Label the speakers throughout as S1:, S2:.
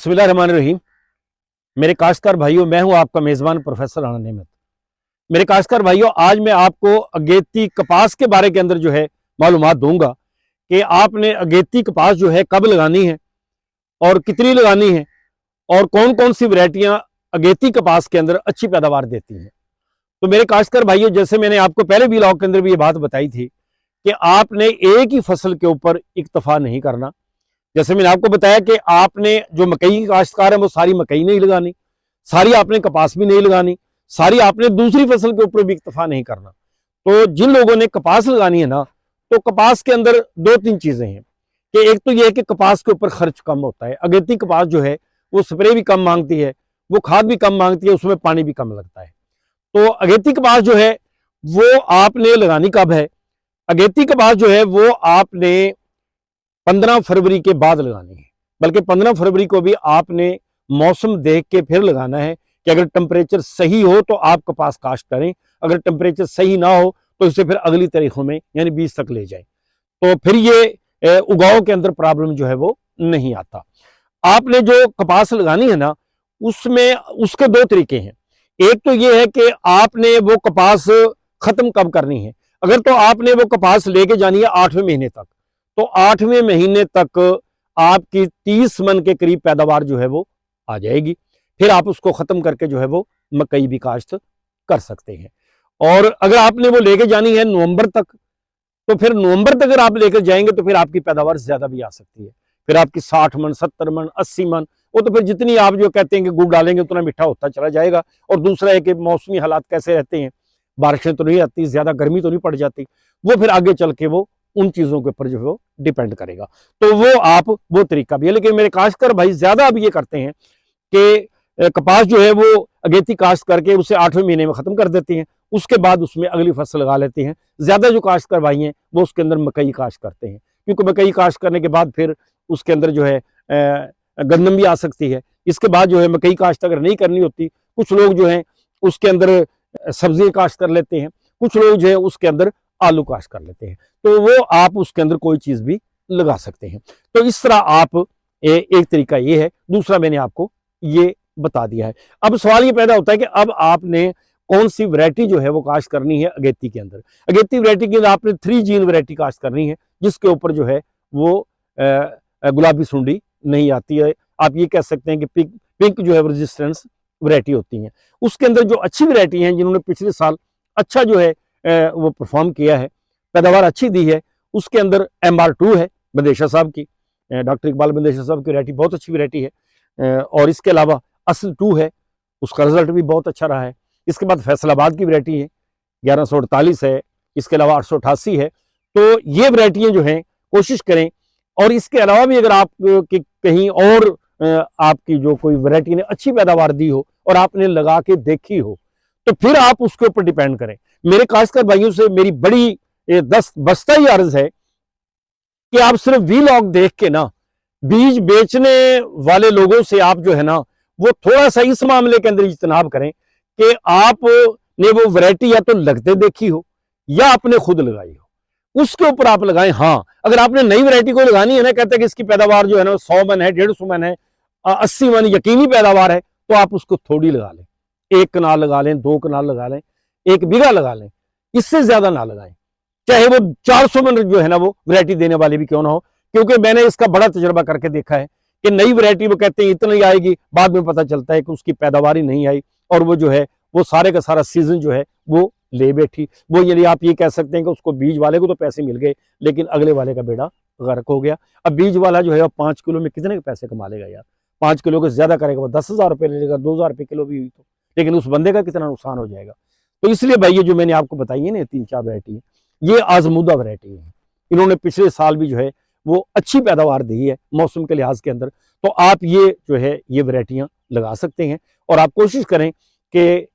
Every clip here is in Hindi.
S1: बिस्मिल्लाहिर्रहमानिर्रहीम। मेरे काश्तकार भाइयों, मैं हूं आपका मेज़बान प्रोफेसर राणा नेमत। मेरे काश्तकार भाइयों, आज मैं आपको अगेती कपास के बारे के अंदर जो है मालूमात दूंगा कि आपने अगेती कपास जो है कब लगानी है और कितनी लगानी है और कौन कौन सी वैरायटियां अगेती कपास के अंदर अच्छी पैदावार देती हैं। तो मेरे काश्तकार भाइयों, जैसे मैंने आपको पहले व्लॉग के अंदर भी ये बात बताई थी कि आपने एक ही फसल के ऊपर इक्तफा नहीं करना। जैसे मैंने आपको बताया कि आपने जो मकई की काश्तकार है वो सारी मकई नहीं लगानी, सारी आपने कपास भी नहीं लगानी, सारी आपने दूसरी फसल के ऊपर भी इक्तफा नहीं करना। तो जिन लोगों ने कपास लगानी है ना, तो कपास के अंदर दो तीन चीजें हैं कि एक तो यह है कि कपास के ऊपर खर्च कम होता है। अगेती कपास जो है वो स्प्रे भी कम मांगती है, वो खाद भी कम मांगती है, उसमें पानी भी कम लगता है। तो अगेती कपास जो है वो आपने लगानी कब है? अगेती कपास जो है वो आपने 15 फरवरी के बाद लगानी है, बल्कि 15 फरवरी को भी आपने मौसम देख के फिर लगाना है कि अगर टेम्परेचर सही हो तो आप कपास काश्त करें, अगर टेम्परेचर सही ना हो तो इसे फिर अगली तारीखों में यानी 20 तक ले जाएं, तो फिर ये उगाव के अंदर प्रॉब्लम जो है वो नहीं आता। आपने जो कपास लगानी है ना, उसमें उसके दो तरीके हैं। एक तो ये है कि आपने वो कपास खत्म कब करनी है। अगर तो आपने वो कपास लेके जानी है 8वें महीने तक, तो 8वें महीने तक आपकी 30 मन के करीब पैदावार जो है वो आ जाएगी। फिर आप उसको खत्म करके जो है वो मकई भी काश्त कर सकते हैं। और अगर आपने वो लेके जानी है नवंबर तक, तो फिर नवंबर तक अगर आप लेकर जाएंगे तो फिर आपकी पैदावार ज्यादा भी आ सकती है। फिर आपकी 60 मन, 70 मन, 80 मन, वो तो फिर जितनी आप जो कहते हैं कि गुड़ डालेंगे उतना मीठा होता चला जाएगा। और दूसरा है कि मौसमी हालात कैसे रहते हैं, बारिशें तो नहीं आती, ज्यादा गर्मी तो नहीं पड़ जाती, वो फिर आगे चल के वो उन चीजों के ऊपर जो है वो डिपेंड करेगा। तो वो आप वो तरीका भी है। लेकिन मेरे काश्तकार भाई ज्यादा अब ये करते हैं कि कपास जो है वो अगेती काश्त करके उसे 8वें महीने में खत्म कर देते हैं, उसके बाद उसमें अगली फसल लगा लेते हैं। ज्यादा जो काश्तकार भाई हैं वो उसके अंदर मकई काश्त करते हैं, क्योंकि मकई काश्त करने के बाद फिर उसके अंदर जो है गंदम भी आ सकती है। इसके बाद जो है मकई काश्त अगर नहीं करनी होती, कुछ लोग जो है उसके अंदर सब्जियां काश्त कर लेते हैं, कुछ लोग जो है उसके अंदर आलू काश्त कर लेते हैं। तो वो आप उसके अंदर कोई चीज भी लगा सकते हैं। तो इस तरह आप एक तरीका ये है। दूसरा मैंने आपको ये बता दिया है। अब सवाल ये पैदा होता है कि अब आपने कौन सी वैरायटी जो है वो काश्त करनी है अगेती के अंदर। अगेती वैरायटी के अंदर आपने 3 जीन वैरायटी काश्त करनी है, जिसके ऊपर जो है वो गुलाबी सुंडी नहीं आती है। आप ये कह सकते हैं कि पिंक जो है रेजिस्टेंस वैरायटी होती है। उसके अंदर जो अच्छी वैरायटी हैं, जिन्होंने पिछले साल अच्छा जो है वो परफॉर्म किया है, पैदावार अच्छी दी है, उसके अंदर MR2 है बंदेशा साहब की, डॉक्टर इकबाल बंदेशा साहब की वैरायटी बहुत अच्छी वैरायटी है। और इसके अलावा असल 2 है, उसका रिजल्ट भी बहुत अच्छा रहा है। इसके बाद फैसलाबाद की वैरायटी है, 1148 है, इसके अलावा 888 है। तो ये वैरायटियां जो हैं कोशिश करें। और इसके अलावा भी अगर आप कहीं और आपकी जो कोई वैरायटी ने अच्छी पैदावार दी हो और आपने लगा के देखी हो, तो फिर आप उसके ऊपर डिपेंड करें। मेरे खासकर भाइयों से मेरी बड़ी 10 बस्ता ही अर्ज है कि आप सिर्फ वीलॉग देख के ना बीज बेचने वाले लोगों से आप जो है ना वो थोड़ा सा इस मामले के अंदर इज्तनाब करें कि आपने वो वैरायटी या तो लगते देखी हो या आपने खुद लगाई हो, उसके ऊपर आप लगाएं। हाँ, अगर आपने नई वैरायटी को लगानी है ना, कहते हैं कि इसकी पैदावार जो है ना 100 मन है, 150 मन है, 80 मन यकीनी पैदावार है, तो आप उसको थोड़ी लगा लें। 1 कनाल लगा लें, 2 कनाल लगा लें, 1 बीघा लगा लें, इससे ज्यादा ना लगाएं, चाहे वो 400 मन जो है ना वो वैरायटी देने वाले भी क्यों ना हो। क्योंकि मैंने इसका बड़ा तजर्बा करके देखा है कि नई वैरायटी वो कहते हैं इतनी आएगी, बाद में पता चलता है कि उसकी पैदावार ही नहीं आई, और वो जो है वो सारे का सारा सीजन जो है वो ले बैठी। वो यदि आप ये कह सकते हैं कि उसको बीज वाले को तो पैसे मिल गए, लेकिन अगले वाले का बेड़ा गर्क हो गया। अब बीज वाला जो है 5 किलो में कितने पैसे कमा लेगा यार? 5 किलो को ज्यादा करेगा, वो 10,000 रुपये ले लेगा, 2,000 रुपये किलो भी हुई तो, लेकिन उस बंदे का कितना नुकसान हो जाएगा। तो इसलिए भाई ये जो मैंने आपको बताई है ना 3-4 वैरायटी, ये आजमूदा वैरायटी है। इन्होंने पिछले साल भी जो है वो अच्छी पैदावार दी है मौसम के लिहाज के अंदर। तो आप ये जो है ये वैरायटियां लगा सकते हैं। और आप कोशिश करें कि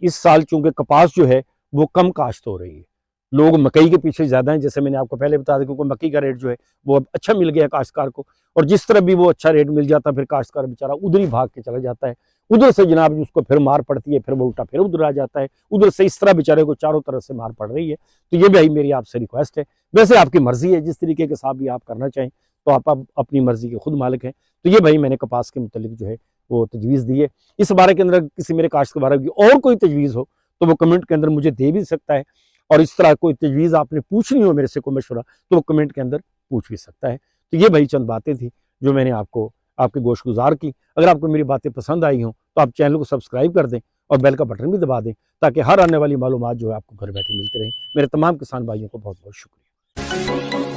S1: इस साल चूंकि कपास जो है वो कम काश्त हो रही है, लोग मकई के पीछे ज्यादा हैं, जैसे मैंने आपको पहले बता दिया, क्योंकि मकई का रेट जो है वो अब अच्छा मिल गया काश्तकार को। और जिस तरह भी वो अच्छा रेट मिल जाता फिर काश्तकार बेचारा उधर ही भाग के चला जाता है, उधर से जनाब उसको फिर मार पड़ती है, फिर वो उल्टा फिर उधर आ जाता है, उधर से इस तरह बेचारे को चारों तरफ से मार पड़ रही है। तो ये भाई मेरी आपसे रिक्वेस्ट है। वैसे आपकी मर्जी है, जिस तरीके के साथ भी आप करना चाहें तो आप अपनी मर्जी के खुद मालिक हैं। तो ये भाई मैंने कपास के मुतालिक जो है वो तजवीज़ दी है। इस बारे के अंदर किसी मेरे काश्तकार की और कोई तजवीज़ हो तो वो कमेंट के अंदर मुझे दे भी सकता है, और इस तरह कोई तजवीज़ आपने पूछनी हो मेरे से, कोई मशवरा, तो वो कमेंट के अंदर पूछ भी सकता है। तो ये भाई चंद बातें थी जो मैंने आपको आपके गोशगुजार की। अगर आपको मेरी बातें पसंद आई हों तो आप चैनल को सब्सक्राइब कर दें और बेल का बटन भी दबा दें, ताकि हर आने वाली मालूमात जो है आपको घर बैठे मिलती रहे। मेरे तमाम किसान भाइयों को बहुत बहुत शुक्रिया।